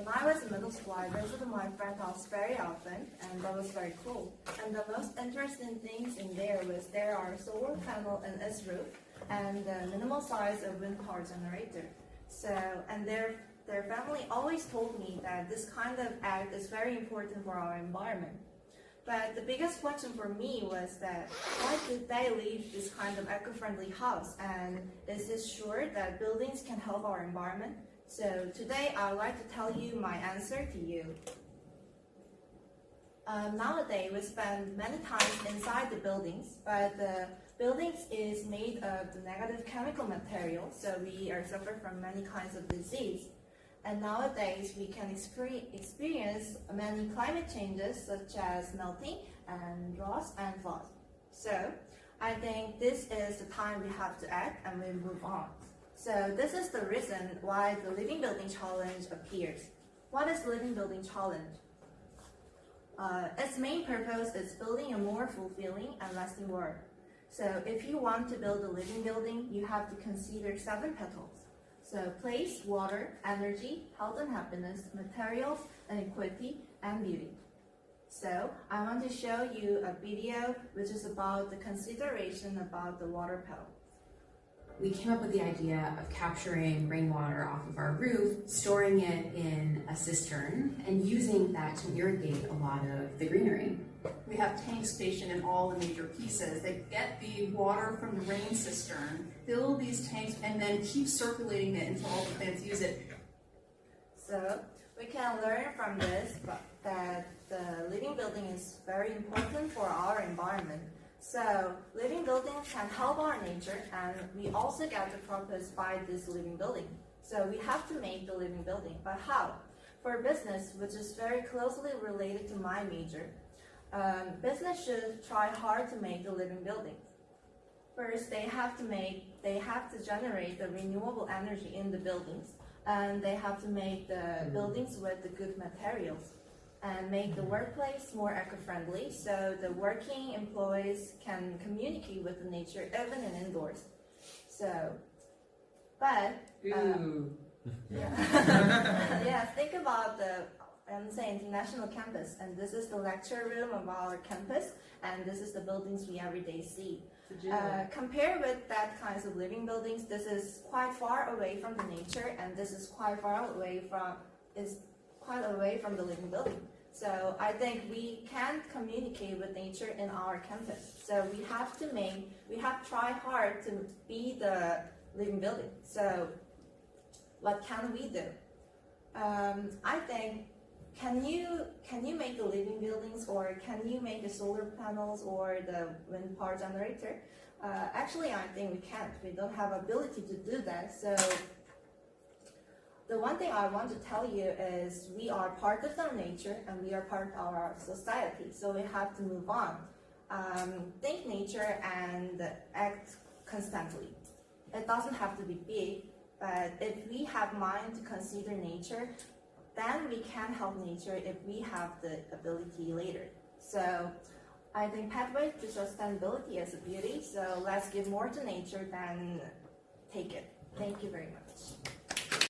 when I was in middle school, I visited my friend's house very often, and that was very cool. And the most interesting things in there was there are solar panel in its roof and the minimal size of wind power generator. So, and their family always told me that this kind of act is very important for our environment. But the biggest question for me was that why did they leave this kind of eco-friendly house, and is it sure that buildings can help our environment? So today I would like to tell you my answer to you. Nowadays we spend many times inside the buildings, but the buildings is made of the negative chemical material, so we are suffer from many kinds of disease. And nowadays we can experience many climate changes such as melting and droughts and floods. So I think this is the time we have to act and we move on. So this is the reason why the Living Building Challenge appears. What is Living Building Challenge? Its main purpose is building a more fulfilling and lasting world. So if you want to build a living building, you have to consider 7 petals. So place, water, energy, health and happiness, materials, and equity, and beauty. So I want to show you a video which is about the consideration about the water petal. We came up with the idea of capturing rainwater off of our roof, storing it in a cistern, and using that to irrigate a lot of the greenery. We have tanks stationed in all the major pieces. They get the water from the rain cistern, fill these tanks, and then keep circulating it until all the plants use it. So we can learn from this that the living building is very important for our environment. So living buildings can help our nature, and we also get the purpose by this living building. So we have to make the living building, but how? For business, which is very closely related to my major, business should try hard to make the living building. First, they have to generate the renewable energy in the buildings, and they have to make the buildings with the good materials, and make the workplace more eco-friendly so the working employees can communicate with the nature even in indoors. So, but yeah, think about the international campus, and this is the lecture room of our campus, and this is the buildings we every day see. Compared with that kinds of living buildings, this is quite far away from the nature, and this is quite away from the living building. So I think we can't communicate with nature in our campus. So we have to try hard to be the living building. So what can we do? I think, can you make the living buildings, or can you make the solar panels or the wind power generator? Actually, I think we can't. We don't have ability to do that. So the one thing I want to tell you is we are part of the nature and we are part of our society. So we have to move on. Think nature and act constantly. It doesn't have to be big, but if we have mind to consider nature, then we can help nature if we have the ability later. So I think pathway to sustainability is a beauty. So let's give more to nature than take it. Thank you very much.